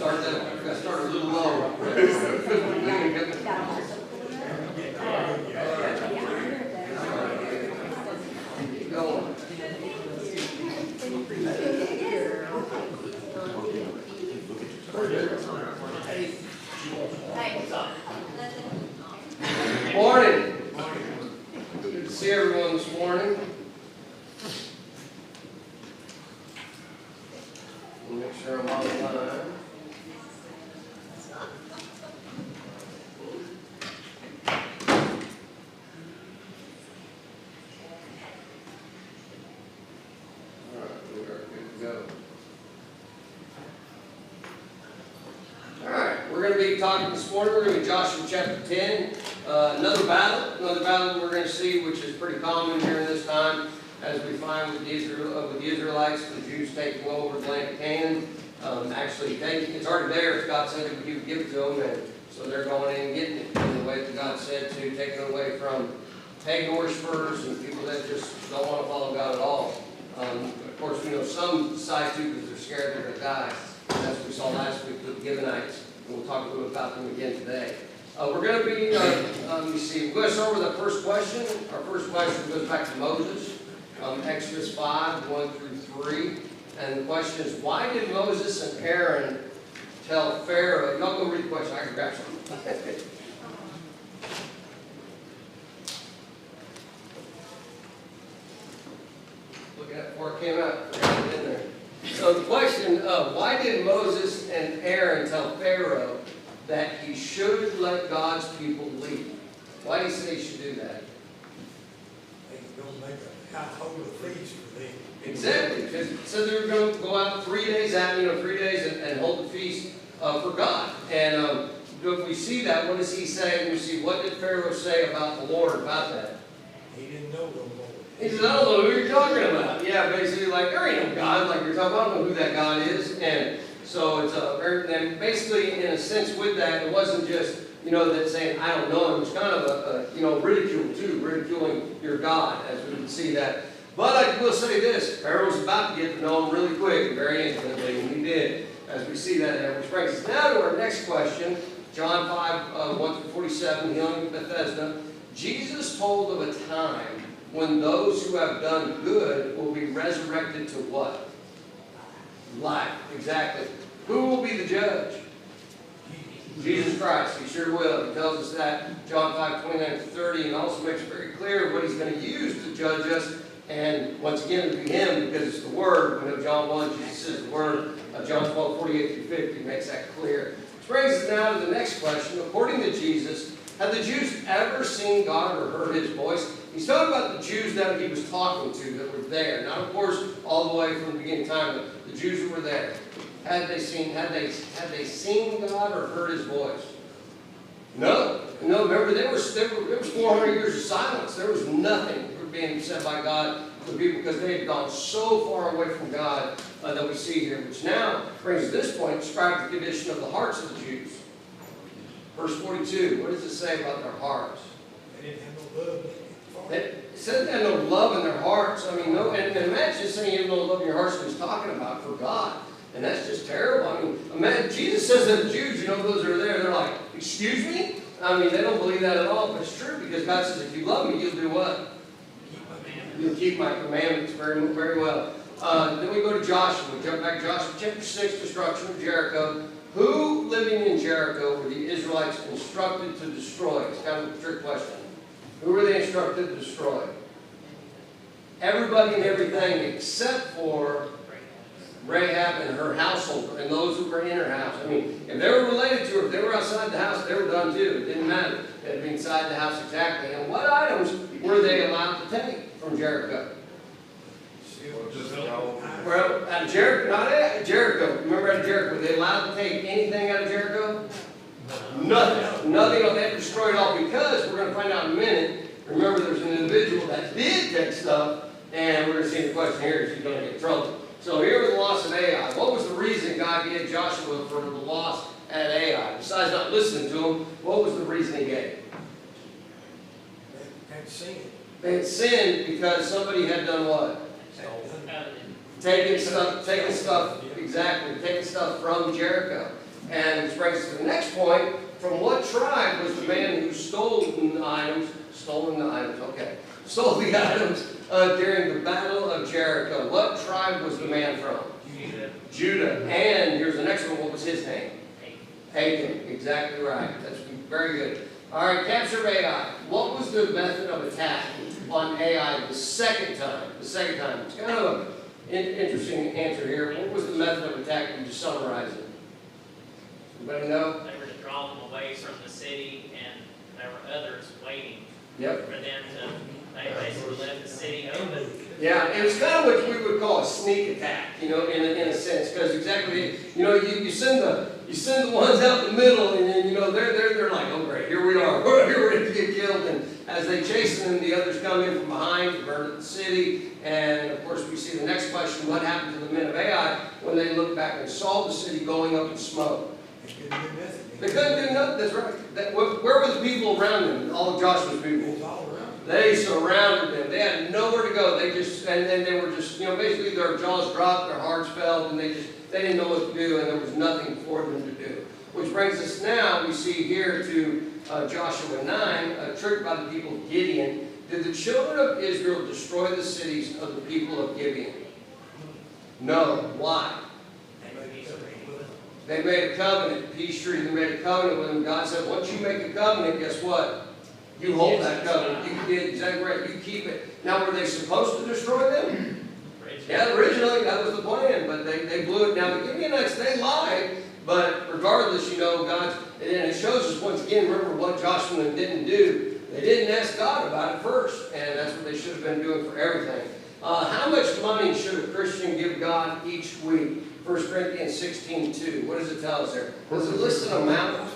start a little low. Keep going. Morning. Good to see everyone this morning. Make sure I'm on the line. Talking this morning, we're going to be Joshua chapter 10. Another battle we're going to see, which is pretty common during this time, as we find with the Israelites, the Jews taking over the land of Canaan. It's already there. God said that He would give it to them, and so they're going in and getting it in the way that God said to, take it away from pagan worshippers and people that just don't want to follow God at all. Of course, we know some decide to because they're scared they're going to die. That's what we saw last week with the Gibeonites. We'll talk a little about them again today. We're going to be, let me see, we're going to start with our first question. Our first question goes back to Moses, Exodus 5, 1 through 3. And the question is, why did Moses and Aaron tell Pharaoh? Y'all go read the question. I can grab some. Look at that before it came out. Forgot it in there. So the question of why did Moses and Aaron tell Pharaoh that he should let God's people leave? Why did he say he should do that? They were going to make a holy feast for them. Exactly. Because it said they were going to go out 3 days out, 3 days and hold the feast for God. And if we see that, what does he say? We see, what did Pharaoh say about the Lord about that? He didn't know the Lord. He says, I don't know who you're talking about. Yeah, basically, like, there ain't no God like you're talking about. I don't know who that God is. And so it's and basically, in a sense, with that, it wasn't just, that saying, I don't know. It was kind of a ridicule, too, ridiculing your God, as we would see that. But I will say this, Pharaoh's about to get to know him really quick and very intimately, and he did, as we see that there. Which brings us now to our next question, John 5, 1 through 47, healing of Bethesda. Jesus told of a time when those who have done good will be resurrected to what? Life. Exactly. Who will be the judge? Jesus Christ. He sure will. He tells us that, John 5, 29 to 30, and also makes it very clear what He's going to use to judge us. And once again, it'll be Him, because it's the Word. We know John 1, Jesus says the Word. John 12, 48 through 50 makes that clear. Which brings us now to the next question. According to Jesus, have the Jews ever seen God or heard His voice? He's talking about the Jews that He was talking to that were there. Not, of course, all the way from the beginning of time, but the Jews who were there. Had they seen God or heard His voice? No. No, remember, there was 400 years of silence. There was nothing being said by God to the people because they had gone so far away from God that we see here. Which now brings this point, describe the condition of the hearts of the Jews. Verse 42, what does it say about their hearts? They didn't have no love. It said they had no love in their hearts. I mean, and imagine saying you have no love in your hearts, what He's talking about for God. And that's just terrible. I mean, imagine, Jesus says that the Jews, those that are there, they're like, excuse me? I mean, they don't believe that at all, but it's true, because God says, if you love me, you'll do what? You'll keep my commandments very, very well. Then we go to Joshua. We jump back to Joshua chapter 6, destruction of Jericho. Who living in Jericho were the Israelites instructed to destroy? It's kind of a trick question. Who were they instructed to destroy? Everybody and everything except for Rahab and her household and those who were in her house. I mean, if they were related to her, if they were outside the house, they were done too. It didn't matter. They had to be inside the house exactly. And what items were they allowed to take from Jericho? Well, out of Jericho, not out of Jericho. Remember, out of Jericho, were they allowed to take anything out of Jericho? Nothing. Nothing. They had to destroy it all, because we're going to find out in a minute. Remember, there's an individual that did take stuff, and we're going to see the question here is he's going to get in trouble. So here was the loss of Ai. What was the reason God gave Joshua for the loss at Ai? Besides not listening to him, what was the reason He gave? They had sinned. They had sinned because somebody had done what? Taking stuff from Jericho. And this brings us to the next point. From what tribe was the man who stole the items, stole the items during the battle of Jericho? What tribe was the man from? Judah. And here's the next one. What was his name? Achan. Exactly right. That's very good. All right, capture Ai. What was the method of attack on Ai the second time? The second time. It's kind of an interesting answer here. What was the method of attack? Can you just summarize it? Anybody know? They were to draw them away from the city, and there were others waiting Yep. for them to. They basically left the city open. Yeah, it was kind of what we would call a sneak attack, in a sense, because exactly, you send the ones out in the middle, and then they're like, oh great, here we are, we're ready to get killed, and as they chase them, the others come in from behind to burn up the city, and of course we see the next question: what happened to the men of Ai when they looked back and saw the city going up in smoke? They couldn't do nothing. That's right. Where were the people around them? All of Joshua's people. It's all around. They surrounded them. They had nowhere to go. They were just, basically their jaws dropped, their hearts fell, and they didn't know what to do, and there was nothing for them to do. Which brings us now, we see here to Joshua 9, a trick by the people of Gideon. Did the children of Israel destroy the cities of the people of Gibeon? No. Why? They made a covenant, peace treaty. They made a covenant with them. God said, once you make a covenant, guess what? You hold that covenant. You did exactly right. You keep it. Now, were they supposed to destroy them? Yeah, originally that was the plan, but they blew it. Now, the Gibeonites, they lied, but regardless, God, and it shows us once again, remember what Joshua didn't do. They didn't ask God about it first, and that's what they should have been doing for everything. How much money should a Christian give God each week? 1 Corinthians 16:2. What does it tell us there? Does it list an amount?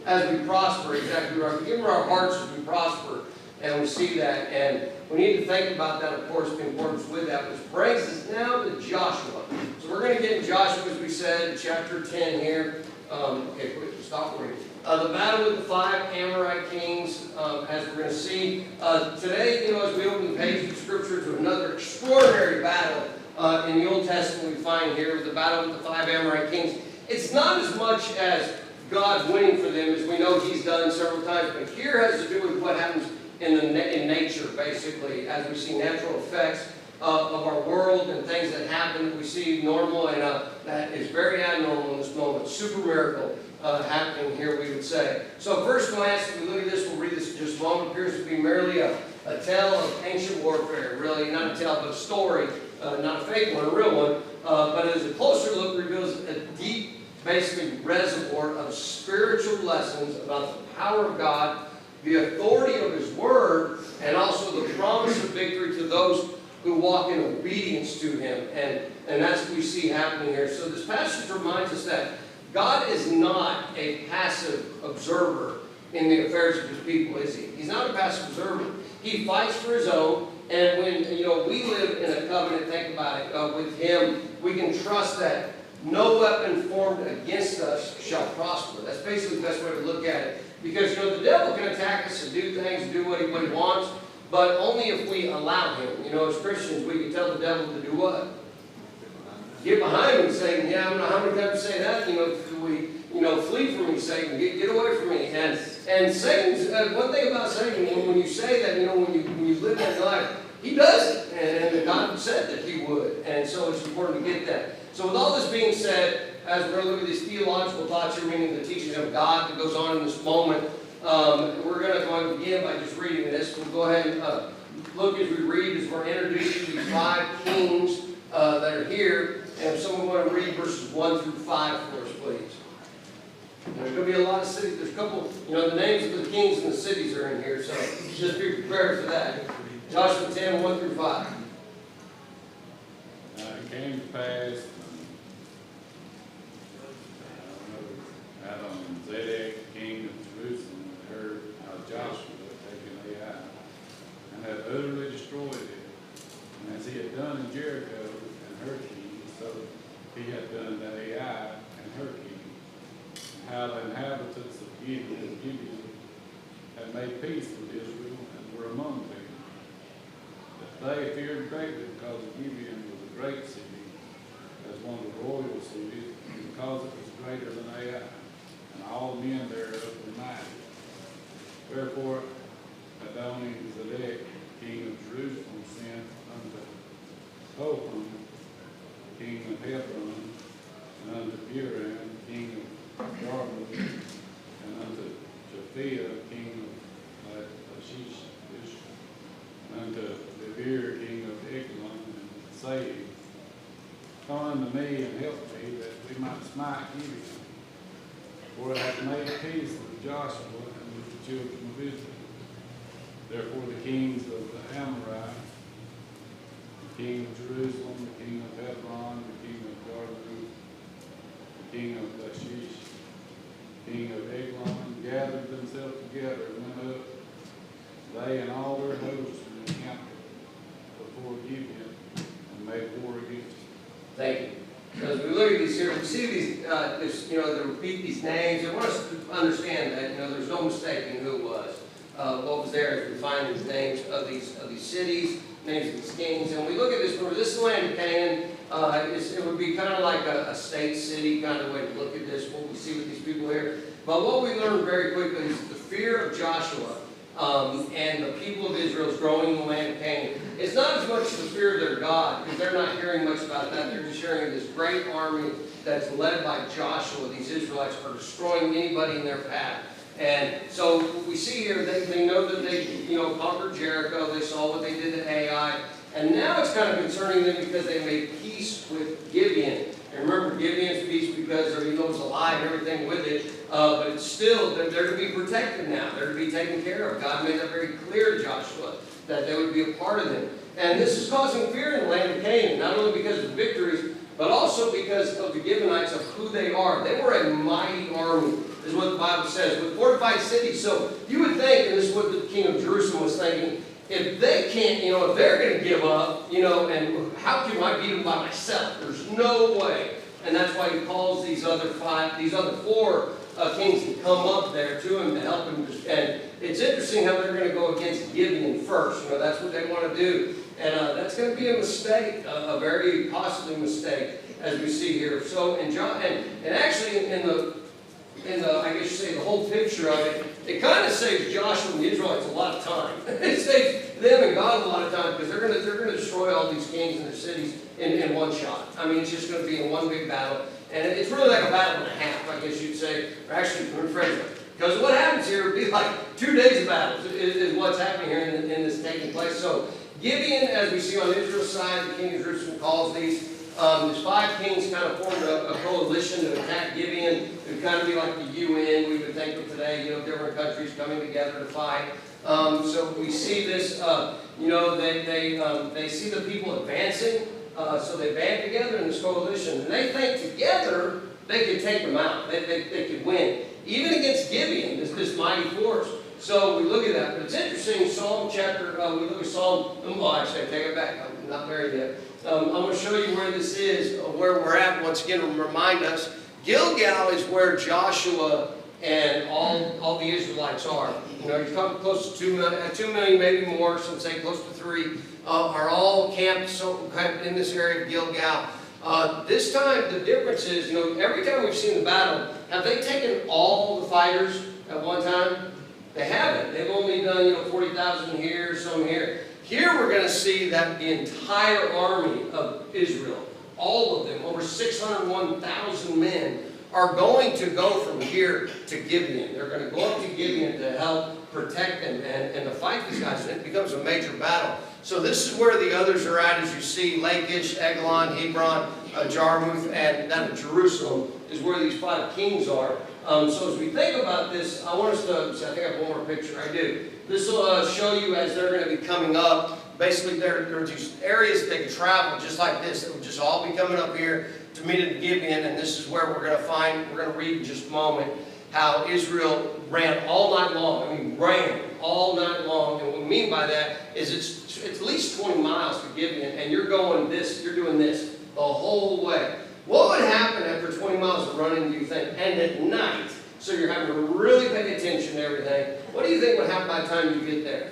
As we prosper, exactly right. We give Him our hearts as we prosper, and we see that. And we need to think about that, of course, the importance with that, which brings us now to Joshua. So we're going to get in Joshua, as we said, chapter 10 here. Okay, quick, stop reading. The battle with the 5 Amorite kings, as we're going to see. Today, as we open the page of Scripture to another extraordinary battle in the Old Testament we find here, with the battle with the 5 Amorite kings. It's not as much as God's winning for them, as we know He's done several times, but here has to do with what happens in nature, basically, as we see natural effects of our world and things that happen that we see normal, and that is very abnormal in this moment. Super miracle happening here, we would say. So first glance, if we look at this, we'll read this in just a moment. It appears to be merely a tale of ancient warfare. Really, not a tale, but a story, not a fake one, a real one. But as a closer look, reveals a deep, basically, reservoir of spiritual lessons about the power of God, the authority of His Word, and also the promise of victory to those who walk in obedience to Him. And that's what we see happening here. So this passage reminds us that God is not a passive observer in the affairs of His people, is He? He's not a passive observer. He fights for His own. And when we live in a covenant, think about it, with Him, we can trust that no weapon formed against us shall prosper. That's basically the best way to look at it. Because, the devil can attack us and do things and do what he wants, but only if we allow him. As Christians, we can tell the devil to do what? Get behind me, Satan. Yeah, I don't know how many times say that. Flee from me, Satan. Get away from me. And Satan's, one thing about Satan, when you say that, when you live that life, he does it. And God said that He would. And so it's important to get that. So with all this being said, as we're going to look at these theological thoughts here, meaning the teaching of God that goes on in this moment, we're going to begin by just reading this. We'll go ahead and look as we read, as we're introduced to these 5 kings that are here. And if someone want to read verses 1 through 5 for us, please. There's going to be a lot of cities. There's a couple, the names of the kings and the cities are in here, so just be prepared for that. Joshua 10, 1 through 5. It came to pass Adam, Zedek, king of Jerusalem, heard how Joshua had taken Ai and had utterly destroyed it. And as he had done in Jericho and her king, so he had done to Ai and her king. And how the inhabitants of Gibeon had made peace with Israel and were among them. But they feared greatly because Gibeon was a great city, as one of the royal cities, because it was greater than Ai, and all men thereof were mighty. Wherefore Adoni-Zedek, king of Jerusalem, sent unto Hotham, king of Hebron, and unto Piram, king of Jarmuth, and unto Japhia, king of Lachish, and unto Debir, king of Eglon, and saying, come unto me and help me, that we might smite Gibeon. For I have made peace with Joshua and with the children of Israel. Therefore the kings of the Amorite, the king of Jerusalem, the king of Hebron, the king of Jarmuth, the king of Lachish, the king of Eglon, gathered themselves together and went up, they and all their hosts, and encamped before Gibeon, and made war against it. Thank you. So as we look at these here, we see these, they repeat these names. I want us to understand that, there's no mistaking who it was. What was there as we find these names of these cities, names of these kings. And we look at this, remember, this is the land of Canaan. It would be kind of like a state city kind of way to look at this, what we see with these people here. But what we learn very quickly is the fear of Joshua and the people of Israel is growing in the land of Canaan. It's not as much the fear of their God, because they're not hearing much about that. They're just hearing this great army that's led by Joshua. These Israelites are destroying anybody in their path. And so we see here, they know that they conquered Jericho. They saw what they did to Ai. And now it's kind of concerning them because they made peace with Gibeon. And remember, Gibeon's peace because he was alive and everything with it. But it's still, they're to be protected now. They're to be taken care of. God made that very clear to Joshua, that they would be a part of them. And this is causing fear in the land of Canaan, not only because of victories, but also because of the Gibeonites, of who they are. They were a mighty army, is what the Bible says, with fortified cities. So you would think, and this is what the king of Jerusalem was thinking, if they can't, if they're going to give up, and how can I beat them by myself? There's no way. And that's why he calls these other four kings to come up there to him to help him. And it's interesting how they're going to go against Gibeon first. That's what they want to do. And that's going to be a mistake, a very costly mistake, as we see here. So, and actually in the I guess you say the whole picture of it, it kind of saves Joshua and the Israelites a lot of time. It saves them and God a lot of time because they're going to destroy all these kings and their cities in one shot. I mean, it's just going to be in one big battle. And it's really like a battle and a half, I guess you'd say, or actually, rephrase it. Because what happens here would be like 2 days of battles is what's happening here in this taking place. So Gibeon, as we see on Israel's side, the king of Jerusalem calls these 5 kings kind of formed a coalition to attack Gibeon. It would kind of be like the UN, we would think of today, different countries coming together to fight. So we see this, they see the people advancing, so they band together in this coalition. And they think together they could take them out, they could win. Even against Gibeon, this mighty force. So we look at that. But it's interesting, Psalm chapter, we look at Psalm, actually I take it back, I'm not married yet. I'm going to show you where this is, where we're at. Once again, to remind us, Gilgal is where Joshua and all the Israelites are. You're talking close to 2 million, maybe more, some say close to 3, are all camped in this area of Gilgal. This time, the difference is, every time we've seen the battle, have they taken all the fighters at one time? They haven't. They've only done, 40,000 here, some here. Here we're going to see that the entire army of Israel, all of them, over 601,000 men, are going to go from here to Gibeon. They're going to go up to Gibeon to help protect them and to fight these guys. And it becomes a major battle. So this is where the others are at, as you see, Lachish, Eglon, Hebron, Jarmuth, and then Jerusalem is where these 5 kings are. So as we think about this, I want us to, I think I have one more picture. I do. This will show you as they're going to be coming up. Basically, there are these areas they can travel just like this. It would just all be coming up here to meet at Gibeon, and this is where we're going to read in just a moment how Israel ran all night long. I mean, ran all night long. And what we mean by that is it's at least 20 miles to Gibeon, and you're doing this the whole way. What would happen after 20 miles of running, do you think? And at night, so you're having to really pay attention to everything. What do you think would happen by the time you get there?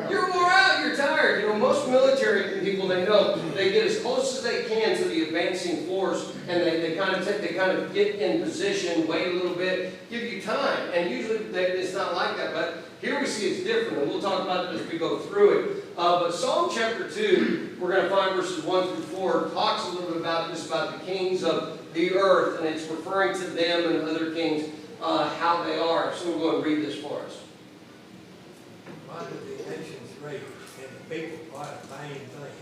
You're wore out, you're tired. You know, most military people, they know, they get as close as they can to the advancing force, and they kind of get in position, wait a little bit, give you time. And usually it's not like that, but here we see it's different, and we'll talk about it as we go through it. But Psalm chapter 2, we're going to find verses 1 through 4, talks a little bit about this, about the kings of the earth, and it's referring to them and other kings, how they are. So we'll go and read this for us. Why do the nations rage, and the people plot a vain thing?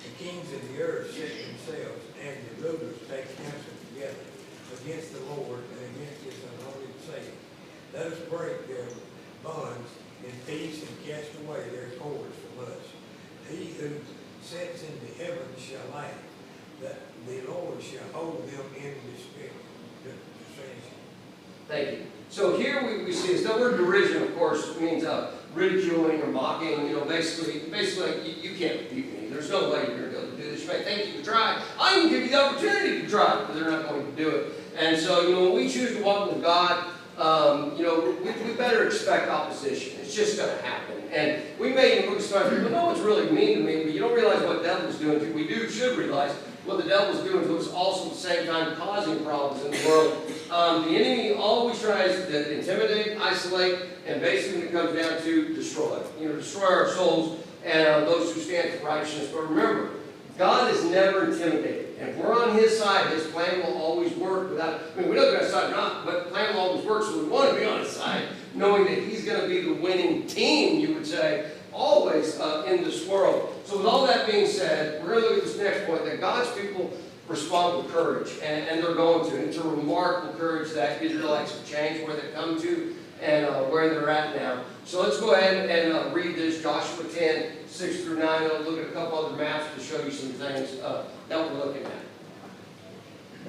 The kings of the earth set themselves, and the rulers take counsel together against the Lord and against his anointed, saying, let us break their bonds in peace and cast away their cords from us. He who sits in the heavens shall laugh, that the Lord shall hold them in dissension. Thank you. So here we see this. The word derision, of course, means ridiculing or mocking. You know, basically, you can't beat me. There's no way you're going to be able to do this. You may think you can try. I can give you the opportunity to try, but they're not going to do it. And so, you know, when we choose to walk with God, you know, we better expect opposition. It's just going to happen. And we may even look at sometimes people, no one's really mean to me, but you don't realize what the devil's doing to you. We should realize what the devil's doing to us, also at the same time causing problems in the world. The enemy always tries to intimidate, isolate, and basically when it comes down to destroy. You know, destroy our souls and those who stand for righteousness. But remember, God is never intimidated. And if we're on his side, his plan will always work without, I mean, we know God's side or not, but the plan will always work, so we want to be on his side, knowing that he's going to be the winning team, you would say, always in this world. So with all that being said, we're going to look at this next point, that God's people respond with courage, and they're going to. And it's a remarkable courage that Israelites have changed where they've come to and where they're at now. So let's go ahead and read this, Joshua 10, 6 through 9. I'll look at a couple other maps to show you some things that we're looking at.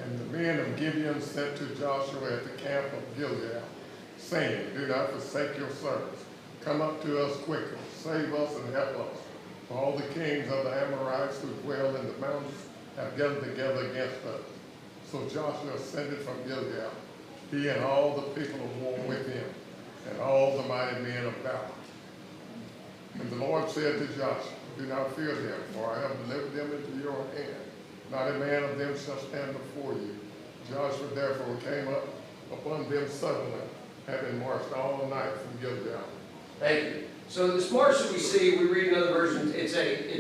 And the men of Gibeon sent to Joshua at the camp of Gilead, saying, do not forsake your servants. Come up to us quickly, save us and help us. For all the kings of the Amorites who dwell in the mountains have gathered together against us. So Joshua ascended from Gilead, he and all the people of war with him, and all the mighty men of valor. And the Lord said to Joshua, do not fear them, for I have delivered them into your hand. Not a man of them shall stand before you. Joshua therefore came up upon them suddenly, having marched all night from Gilead. Thank you. So this march that we see, we read another version. It's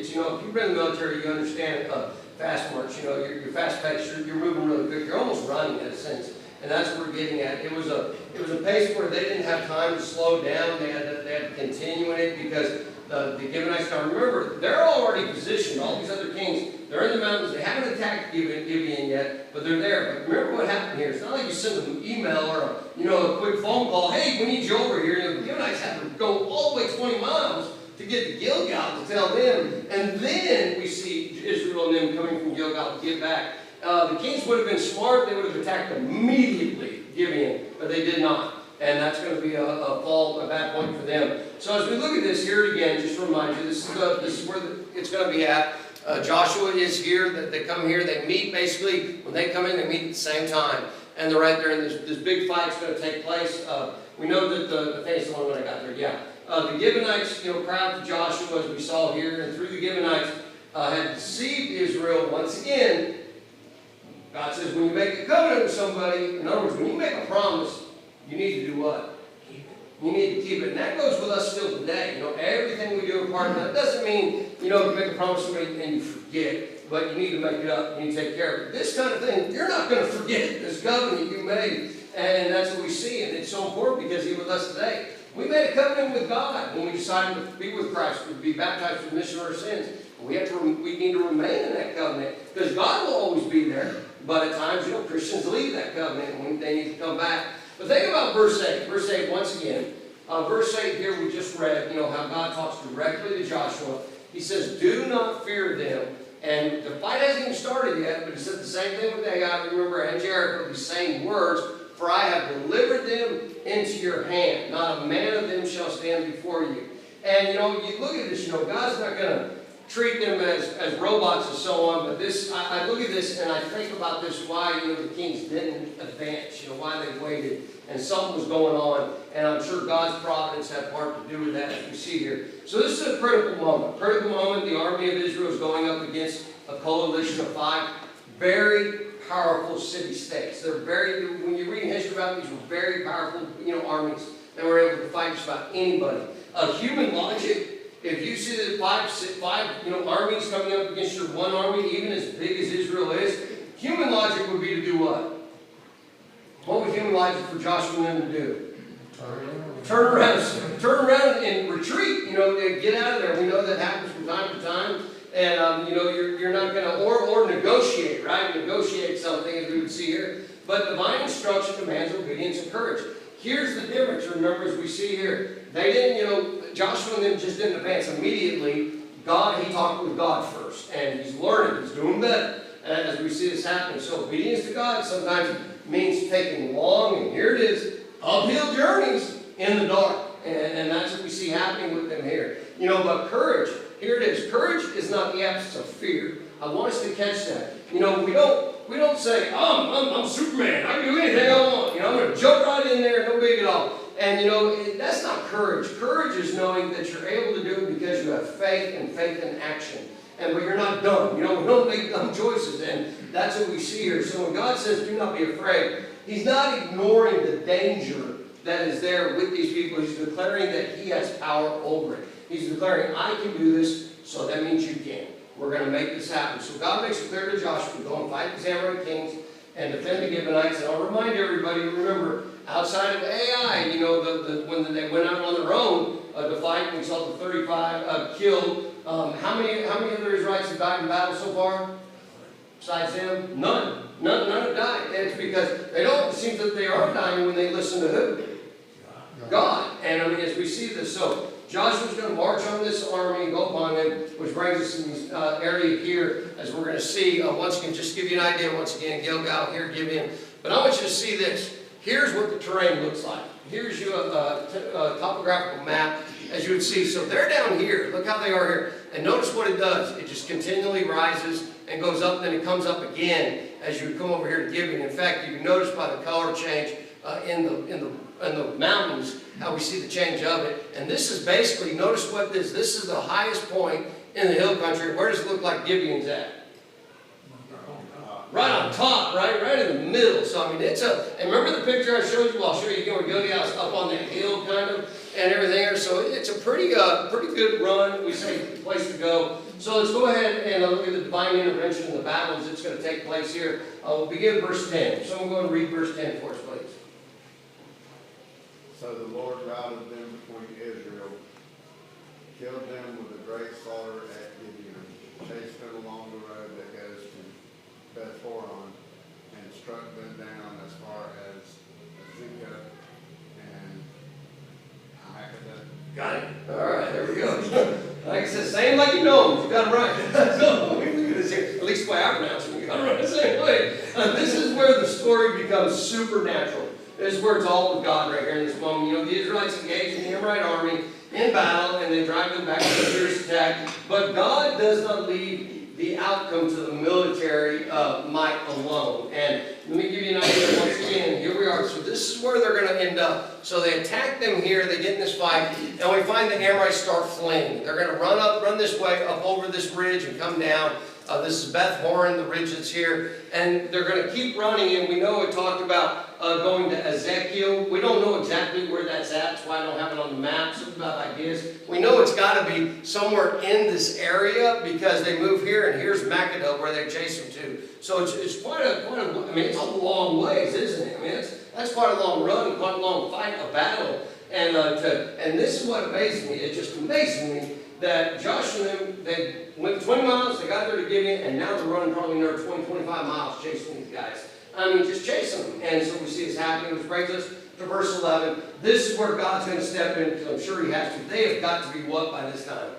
you know, if you've been in the military, you understand fast march. You know, you're fast paced. You're moving really quick. You're almost running in a sense, and that's what we're getting at. It was a pace where they didn't have time to slow down. They had to continue in it because the Gibeonites. Now remember, they're already positioned. All these other kings, they're in the mountains. They haven't attacked Gibeon yet, but they're there. But remember what happened here. It's not like you send them an email or a quick phone call. Hey, we need you over here. You know, the Gibeonites had to go all the way 20 miles to get to Gilgal to tell them. And then we see Israel and them coming from Gilgal to get back. The kings would have been smart. They would have attacked immediately Gibeon, but they did not. And that's going to be a bad point for them. So as we look at this, here again, just to remind you, this is where it's going to be at. Joshua is here. They come here. They meet basically. When they come in, they meet at the same time. And they're right there, and this big fight's going to take place. We know that I think it's the one when I got there, yeah. The Gibeonites, crowd to Joshua, as we saw here, and through the Gibeonites, had deceived Israel once again. God says, when you make a covenant with somebody, in other words, when you make a promise, you need to do what? Keep it. You need to keep it. And that goes with us still today. Everything we do in part of that doesn't mean, you make a promise to somebody and you forget, but you need to make it up. You need to take care of it. This kind of thing, you're not going to forget this covenant you made. And that's what we see. And it's so important because even with us today, we made a covenant with God when we decided to be with Christ, to be baptized for the remission of our sins. We need to remain in that covenant because God will always be there. But at times, Christians leave that covenant when they need to come back. But think about verse 8. Verse 8, once again. Verse 8 here we just read, how God talks directly to Joshua. He says, do not fear them. And the fight hasn't even started yet, but he said the same thing with Ai. Remember, and Jericho, these same words. For I have delivered them into your hand. Not a man of them shall stand before you. And, you look at this, God's not going to treat them as robots and so on, but this, I look at this and I think about this, why, the kings didn't advance, why they waited, and something was going on, and I'm sure God's providence had part to do with that, as we see here. So this is a critical moment. The army of Israel is going up against a coalition of 5 very powerful city-states. They're when you read history about these, were very powerful, armies that were able to fight just about anybody. Human logic, if you see the five armies coming up against your one army, even as big as Israel is, human logic would be to do what? What would human logic for Joshua and them to do? Turn around and retreat. Get out of there. We know that happens from time to time, and you're not going to or negotiate, right? Negotiate something, as we would see here. But divine instruction demands obedience and courage. Here's the difference. Remember, as we see here, they didn't, Joshua and them just didn't advance immediately. He talked with God first, and he's learning, he's doing better, as we see this happening. So obedience to God sometimes means taking long, and here it is, uphill journeys in the dark. And that's what we see happening with them here. But courage, here it is. Courage is not the absence of fear. I want us to catch that. We don't say, I'm Superman, I can do anything I want. I'm going to jump right in there, no big at all. And that's not courage. Courage is knowing that you're able to do it because you have faith in action. But you're not dumb. We don't make dumb choices. And that's what we see here. So when God says, do not be afraid, he's not ignoring the danger that is there with these people. He's declaring that he has power over it. He's declaring, I can do this, so that means you can. We're going to make this happen. So God makes it clear to Joshua to go and fight these Amorite kings and defend the Gibeonites. And I'll remind everybody, remember, outside of Ai, when they went out on their own to fight, we saw the 35 killed. How many other Israelites have died in battle so far? Besides them? None. None have died. And it's because it seems that they are dying when they listen to who? God. And as we see this, so Joshua's going to march on this army, go upon them, which brings us in this area here, as we're going to see. Once again, just to give you an idea, once again, Gilgal here, Gibeon. But I want you to see this. Here's what the terrain looks like. Here's you a topographical map, as you would see. So they're down here. Look how they are here. And notice what it does. It just continually rises and goes up, and then it comes up again as you come over here to Gibeon. In fact, you can notice by the color change in the mountains how we see the change of it. And this is basically, notice what this is the highest point in the hill country. Where does it look like Gibeon's at? Right on top, right in the middle. So and remember the picture I showed you? Well, I'll show you again. We're going up on that hill kind of and everything. So it's a pretty good run. We say place to go. So let's go ahead and look at the divine intervention in the battles that's going to take place here. We'll begin verse 10. Someone go and read verse 10 for us, please. So the Lord routed them between Israel, killed them with a great slaughter at Gibeon, chased them along the road that goes to Beth-horon, and struck them down as far as Azekah and Makkedah. Got it. All right, there we go. Like I said, same like you know them. You got it right. So, look at this here. At least the way I pronounce them, you got it right the same way. This is where the story becomes supernatural. This is where it's all with God right here in this moment. The Israelites engage in the Amorite army in battle, and they drive them back to the fierce attack. But God does not leave the outcome to the military might alone. And let me give you an idea once again. Here we are. So this is where they're going to end up. So they attack them here. They get in this fight, and we find the Amorites start fleeing. They're going to run this way, up over this ridge, and come down. This is Beth-horon, the ridge that's here. And they're going to keep running, and we know it talked about going to Ezekiel. We don't know exactly where that's at. That's why I don't have it on the map. Something about ideas. We know it's got to be somewhere in this area because they move here, and here's Makkedah where they chase them to. So it's quite a, it's a long ways, isn't it? That's quite a long run, quite a long fight, a battle. And this is what amazed me. It just amazed me that Joshua and them, they went 20 miles, they got there to Gibeon, and now they're running probably another 20, 25 miles chasing these guys. Just chasing them. And so we see this happening, which brings us to verse 11. This is where God's going to step in, because I'm sure he has to. They have got to be what by this time?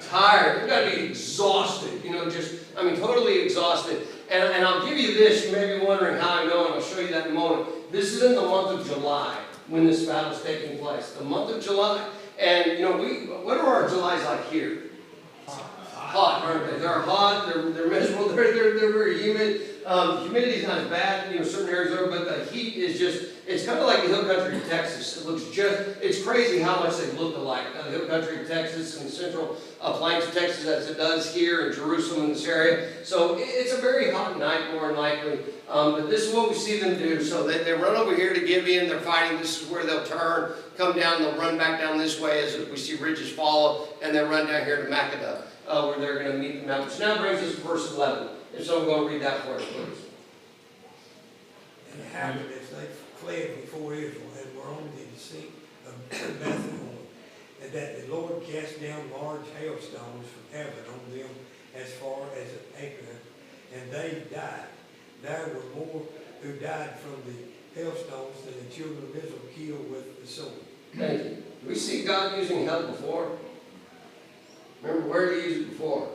Tired. They've got to be exhausted. Totally exhausted. And I'll give you this. You may be wondering how I know, and I'll show you that in a moment. This is in the month of July when this battle is taking place. The month of July. And, what are our Julys like here? hot, aren't they? They're hot, they're miserable, they're very humid. Humidity's not as bad, certain areas are, but the heat is just, it's kind of like the hill country of Texas. It looks it's crazy how much they look alike. The hill country of Texas and the central plains of Texas as it does here in Jerusalem in this area. So it's a very hot night, more than likely. But this is what we see them do. So they run over here to Gibeon, they're fighting. This is where they'll turn, come down, they'll run back down this way as we see ridges follow, and then run down here to Makkedah, where they're going to meet them out. Which now brings us to verse 11. If someone will read that for us, please. And it happened as they fled before Israel and were on the descent of Bethhoron, and that the Lord cast down large hailstones from heaven on them as far as Acre, and they died. There were more who died from the hailstones than the children of Israel killed with the sword. Thank you. Do we see God using hail before? Remember, where did he use it before?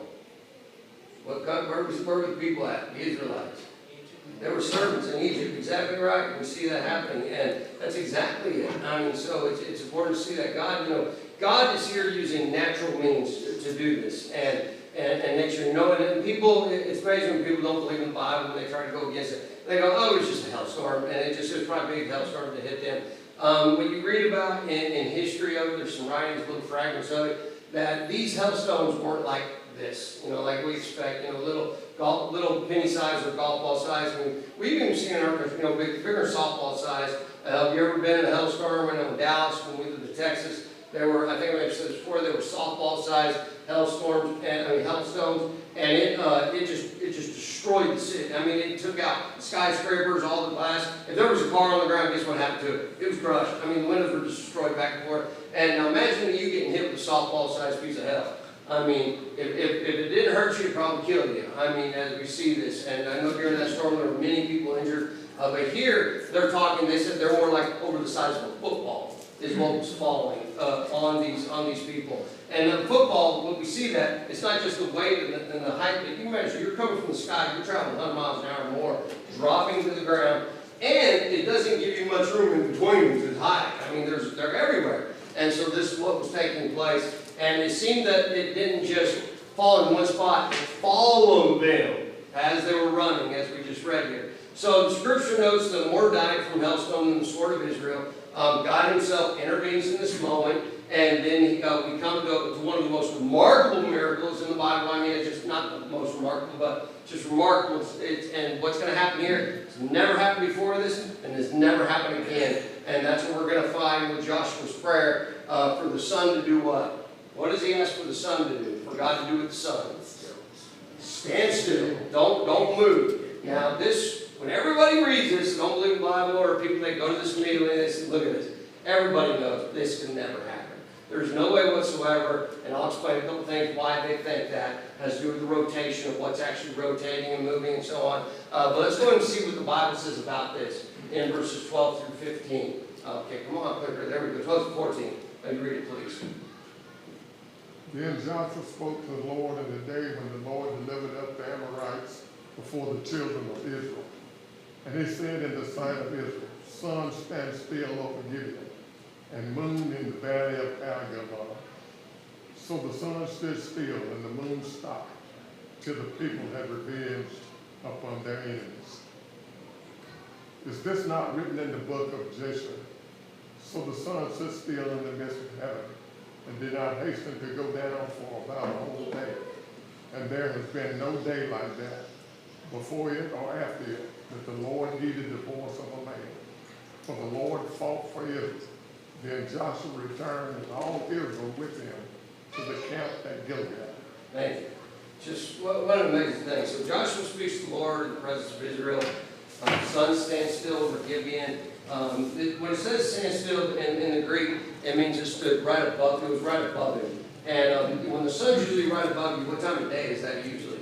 Where were the people at? The Israelites. They were servants in Egypt, exactly right. We see that happening, and that's exactly it. So it's important to see that God is here using natural means to do this, and nature. And people, it's amazing when people don't believe in the Bible and they try to go against it. They go, oh, it's just a hailstorm, and it was probably a big hailstorm that hit them. What you read about in history of it, there's some writings, little fragments of it, that these hailstones weren't like this, like we expect, little penny size or golf ball size. We've even seen in our country, bigger softball size. Have you ever been in a hailstorm? I know in Dallas, when we lived in Texas, there were, I think I've said this before, there were softball size hailstones, hailstones, and it just destroyed the city. It took out skyscrapers, all the glass. If there was a car on the ground, guess what happened to it? It was crushed. The windows were just destroyed back and forth. And now imagine you getting hit with a softball sized piece of hail. If it didn't hurt you, it probably killed you. As we see this, and I know during that storm there were many people injured, but here they're talking. They said they're more like over the size of a football is what was falling on these people. And the football, what we see that it's not just the weight and the height. But you can imagine you're coming from the sky, you're traveling 100 miles an hour or more, dropping to the ground, and it doesn't give you much room in between them to hide. They're everywhere. And so this is what was taking place. And it seemed that it didn't just fall in one spot, it followed them as they were running, as we just read here. So the scripture notes that more died from hailstone than the sword of Israel. God himself intervenes in this moment, and then we come to one of the most remarkable miracles in the Bible. It's just not the most remarkable, but just remarkable. And what's going to happen here? It's never happened before this, and it's never happened again. And that's what we're going to find with Joshua's prayer for the sun to do what? What does he ask for the sun to do? For God to do with the sun? Stand still. Don't move. Now this, when everybody reads this, don't believe the Bible, or people, they go to this meeting and they say, look at this. Everybody knows this can never happen. There's no way whatsoever, and I'll explain a couple things why they think that. It has to do with the rotation of what's actually rotating and moving and so on. But let's go ahead and see what the Bible says about this in verses 12 through 15. Okay, come on, there we go, 12 to 14. Let me read it, please. Then Joshua spoke to the Lord in the day when the Lord delivered up the Amorites before the children of Israel. And he said in the sight of Israel, sun, stand still over Gibeon, and moon in the valley of Agabar. So the sun stood still, and the moon stopped, till the people had revenge upon their enemies. Is this not written in the book of Jasher? So the sun stood still in the midst of heaven, and did not hasten to go down for about a whole day. And there has been no day like that, before it or after it, that the Lord heeded the voice of a man. For the Lord fought for Israel. Then Joshua returned and all Israel with him to the camp at Gilgal. Thank you. Just what an amazing thing. So Joshua speaks to the Lord in the presence of Israel. The sun stands still over Gibeon. When it says stand still in the Greek, it means it stood right above. It was right above him. And when the sun's usually right above you, what time of day is that usually?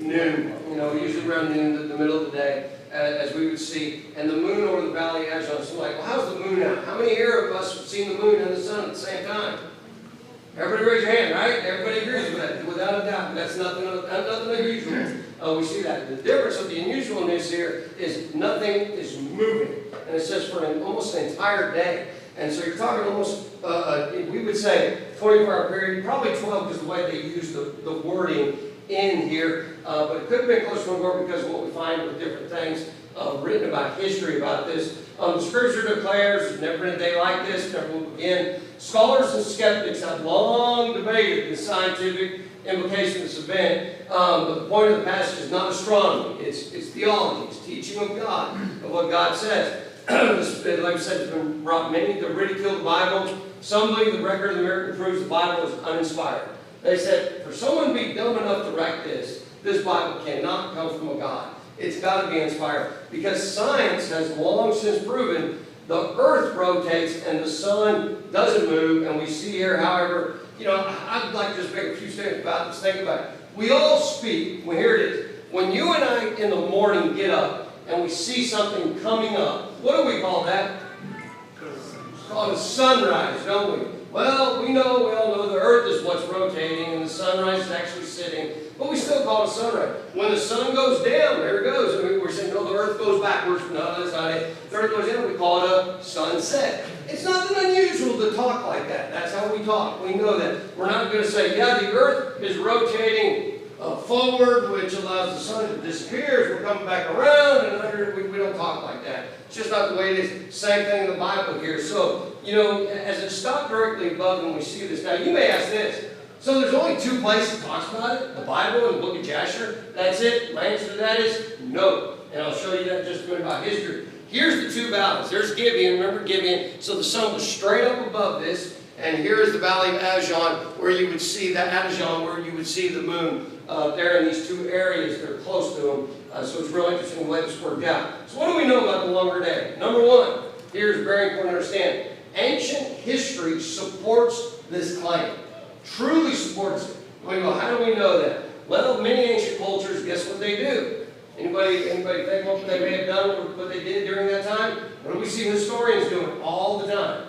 Noon. Usually around noon, the middle of the day, as we would see. And the moon over the valley of Ajalon. So like, well, how's the moon out? How many here of us have seen the moon and the sun at the same time? Everybody raise your hand, right? Everybody agrees with that, without a doubt. That's nothing unusual. We see that. The difference of the unusualness here is nothing is moving. And it says for almost an entire day. And so you're talking almost, we would say, 24-hour period, probably 12 because of the way they use the wording in here, but it could have been closer to more because of what we find with different things written about history about this. The scripture declares, there's never been a day like this, never will again. Scholars and skeptics have long debated the scientific implication of this event, but the point of the passage is not astronomy, it's theology, it's teaching of God, of what God says. Like I said, it's been brought many to ridicule the Bible. Some believe the record of the miracle proves the Bible is uninspired. They said, for someone to be dumb enough to write this Bible cannot come from a God. It's got to be inspired. Because science has long since proven the earth rotates and the sun doesn't move. And we see here, however, I'd like to just make a few statements about this. Think about it. We all speak, well, here it is. When you and I in the morning get up and we see something coming up, what do we call that? It's called a sunrise, don't we? Well, we all know the earth is what's rotating and the sunrise is actually sitting, but we still call it a sunrise. When the sun goes down, there it goes. I mean, we're saying, no, the earth goes backwards. No, that's not it. The earth goes down, we call it a sunset. It's nothing unusual to talk like that. That's how we talk. We know that. We're not going to say, yeah, the earth is rotating forward, which allows the sun to disappear as we're coming back around, and we don't talk like that. It's just not the way it is. Same thing in the Bible here. So, as it stopped directly above when we see this. Now, you may ask this. So there's only two places that talks about it, the Bible and the book of Jasher. That's it? My answer to that is no. And I'll show you that in just a minute about history. Here's the two valleys. There's Gibeon. Remember Gibeon? So the sun was straight up above this. And here is the valley of Ajon, where you would see the moon there in these two areas. They're close to them. So it's real interesting the way this worked out. So what do we know about the longer day? Number one, here's very important to understand. Ancient history supports this claim. Truly supports it. We go, how do we know that? Well, many ancient cultures, guess what they do? Anybody think what they may have done, what they did during that time? What do we see historians doing all the time?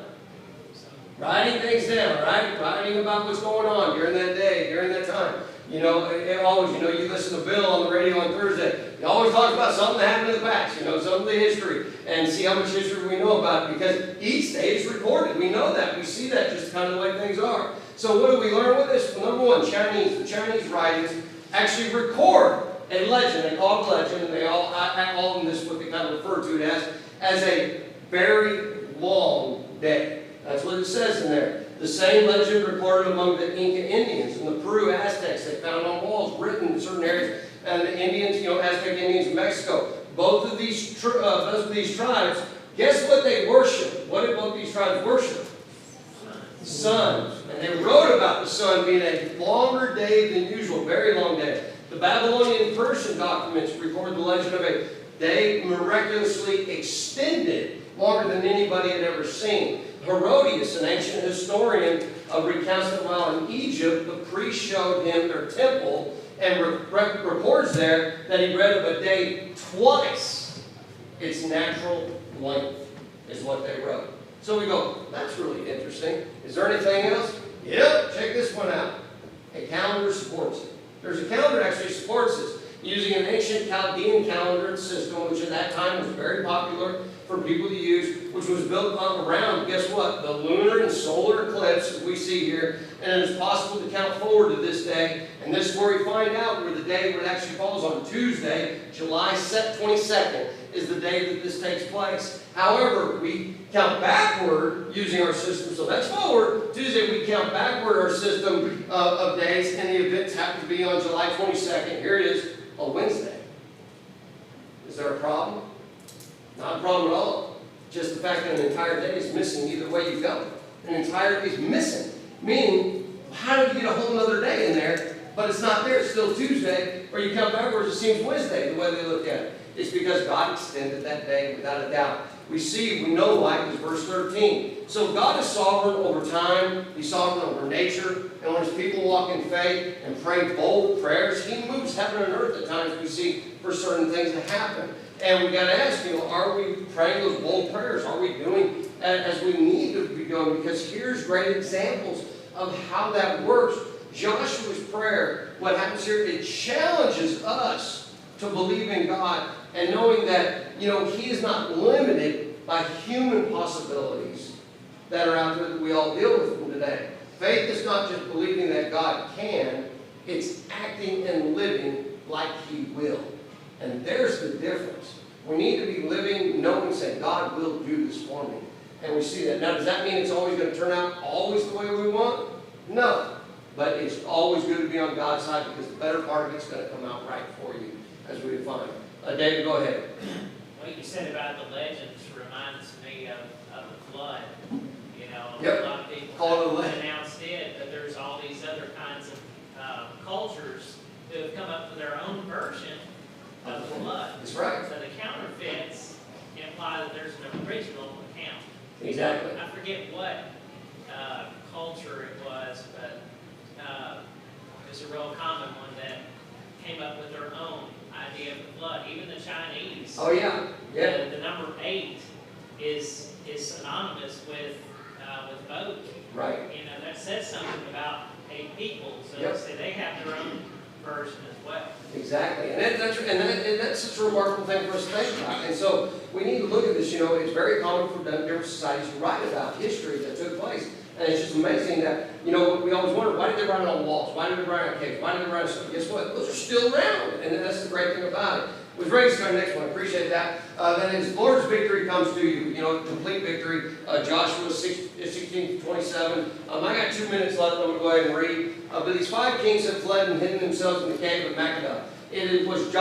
Writing things down, right? Writing about what's going on during that day, during that time. You listen to Bill on the radio on Thursday. He always talks about something that happened in the past, some of the history, and see how much history we know about it, because each day is recorded. We know that. We see that just kind of the way things are. So what do we learn with this? Well, number one, the Chinese writings actually record a legend. They call it a legend, and they all in this what they kind of refer to it as a very long day. That's what it says in there. The same legend recorded among the Inca Indians and the Peru Aztecs they found on walls written in certain areas, and the Indians, Aztec Indians in Mexico. Both of these tribes, guess what they worship? What did both these tribes worship? The sun. And they wrote about the sun being a longer day than usual, very long day. The Babylonian and Persian documents record the legend of a day miraculously extended, longer than anybody had ever seen. Herodias, an ancient historian, recounts that while in Egypt, the priests showed him their temple and records there that he read of a day twice its natural length, is what they wrote. So we go, that's really interesting. Is there anything else? Yep, check this one out. A calendar supports it. There's a calendar that actually supports this, using an ancient Chaldean calendar and system, which at that time was very popular for people to use, which was built around, guess what? The lunar and solar eclipse, as we see here, and it is possible to count forward to this day, and this is where we find out where the day where it actually falls on Tuesday, July 22nd, is the day that this takes place. However, we count backward using our system, so that's forward. Tuesday, we count backward our system of days, and the events happen to be on July 22nd. Here it is, a Wednesday. Is there a problem? Not a problem at all. Just the fact that an entire day is missing either way you go. An entire day is missing. Meaning, how did you get a whole other day in there, but it's not there, it's still Tuesday, or you count backwards, it seems Wednesday, the way they look at it. It's because God extended that day without a doubt. We know why, because verse 13. So God is sovereign over time, He's sovereign over nature, and when His people walk in faith and pray bold prayers, He moves heaven and earth at times we see for certain things that happen. And we got to ask, are we praying those bold prayers? Are we doing as we need to be doing? Because here's great examples of how that works. Joshua's prayer, what happens here, it challenges us to believe in God and knowing that, He is not limited by human possibilities that are out there that we all deal with them today. In Faith is not just believing that God can, it's acting and living like He will. And there's the difference. We need to be living, knowing, saying, God will do this for me. And we see that. Now, does that mean it's always going to turn out always the way we want? No. But it's always good to be on God's side, because the better part of it's going to come out right for you, as we define. David, go ahead. What you said about the legends reminds me of the flood. You know, Yep. a lot of people Call it a have legend. announced it, but there's all these other kinds of cultures who have come up with their own version of the flood. That's right. So the counterfeits imply that there's an original account. Exactly. I forget what culture it was, but it was a real common one that came up with their own idea of the flood. Even the Chinese. Oh, yeah. Yeah. The number 8 is synonymous with boat. Right. You know, that says something about a people. So Yep. say they have their own version as well. Exactly, and that's such a remarkable thing for us to think about. And so we need to look at this. You know, it's very common for different societies to write about history that took place, and it's just amazing that, you know, we always wonder, why did they write it on walls? Why did they write it on caves? Why did they write it on? Guess what? Those are still around, and that's the great thing about it. Was ready to start next one. I appreciate that. That is, Lord's victory comes to you. You know, complete victory. Joshua 16:27. I got 2 minutes left. I'm going to go ahead and read. But these 5 kings had fled and hidden themselves in the cave of Makkedah. It was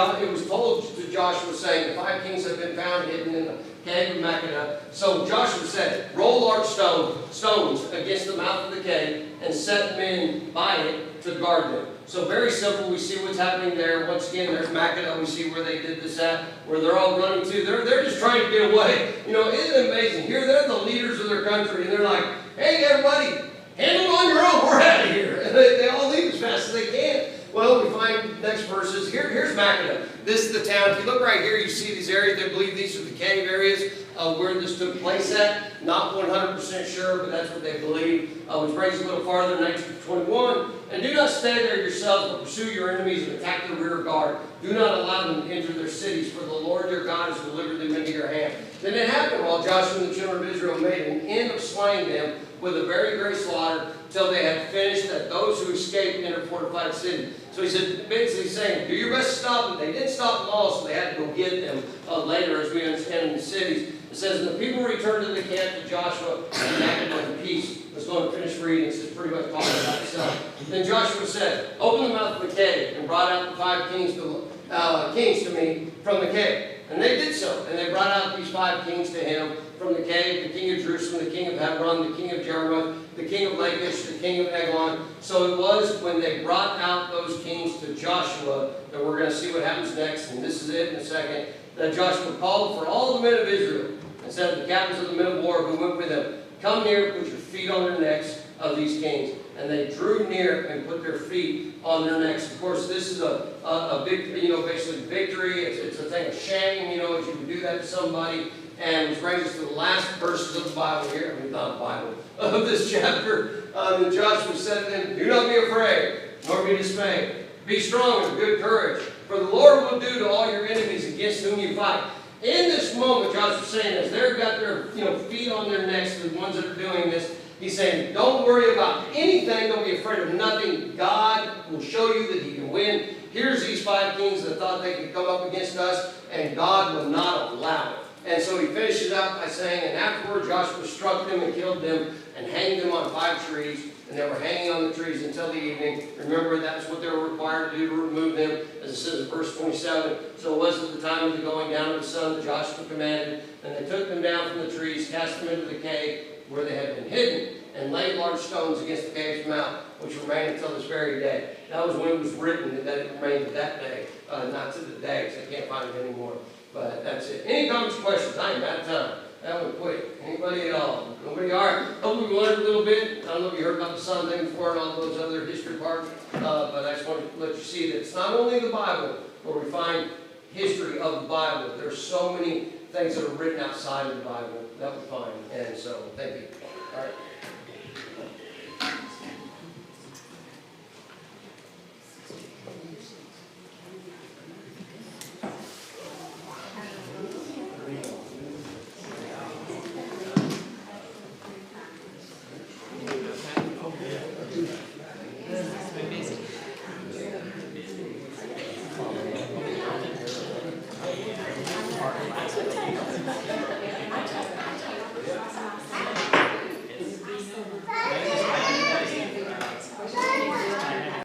told to Joshua, saying, the 5 kings have been found hidden in the cave of Makkedah. So Joshua said, roll large stones against the mouth of the cave and set men by it to guard them. So very simple. We see what's happening there. Once again, there's Makkedah. We see where they did this at, where they're all running to. They're just trying to get away. You know, isn't it amazing? Here they're the leaders of their country, and they're like, hey, everybody, handle it on your own. We're out of here. And they all leave as fast as they can. Well, we find next verses. Here's Makkedah. This is the town. If you look right here, you see these areas. They believe these are the cave areas where this took place at. Not 100% sure, but that's what they believe. Which brings us a little farther, 1921. And do not stay there yourselves, but pursue your enemies and attack the rear guard. Do not allow them to enter their cities, for the Lord your God has delivered them into your hand. Then it happened while Joshua and the children of Israel made an end of slaying them with a very great slaughter, till they had finished, that those who escaped entered fortified city. So he said, basically saying, do your best to stop them. They didn't stop them all, so they had to go get them later, as we understand in the cities. It says, and the people returned to the camp to Joshua and acted in peace. Let's go and finish reading. It's just pretty much talking about itself. Then Joshua said, open the mouth of the cave, and brought out the 5 kings to me from the cave. And they did so. And they brought out these 5 kings to him from the cave, the king of Jerusalem, the king of Hebron, the king of Jerimoth, the king of Lachish, the king of Eglon. So it was when they brought out those kings to Joshua, that we're going to see what happens next, and this is it in a second, that Joshua called for all the men of Israel, and said to the captains of the men of war who went with him, come near, put your feet on their necks of these kings. And they drew near and put their feet on their necks. Of course, this is a big, basically victory. It's a thing of shame, if you would do that to somebody. And which brings us to the last verses of the Bible here. Not the Bible, of this chapter. Then Joshua said to them, do not be afraid, nor be dismayed. Be strong and of good courage. For the Lord will do to all your enemies against whom you fight. In this moment, Joshua's saying, as they've got their feet on their necks, the ones that are doing this, he's saying, don't worry about anything. Don't be afraid of nothing. God will show you that he can win. Here's these 5 kings that thought they could come up against us, and God will not allow it. And so he finishes up by saying, and afterward Joshua struck them and killed them and hanged them on 5 trees. And they were hanging on the trees until the evening. Remember, that's what they were required to do, to remove them, as it says in verse 27. So it was at the time of the going down of the sun that Joshua commanded. And they took them down from the trees, cast them into the cave where they had been hidden, and laid large stones against the cave's mouth, which remained until this very day. That was when it was written, that it remained to that day, not to the day, because I can't find it anymore. But that's it. Any comments or questions? I am out of time. That went quick. Anybody at all? Nobody? All right. Hopefully we learned a little bit. I don't know if you heard about the sun thing before and all those other history parts, but I just want to let you see that it's not only the Bible where we find history of the Bible. There's so many things that are written outside of the Bible that we find. And so, thank you. All right.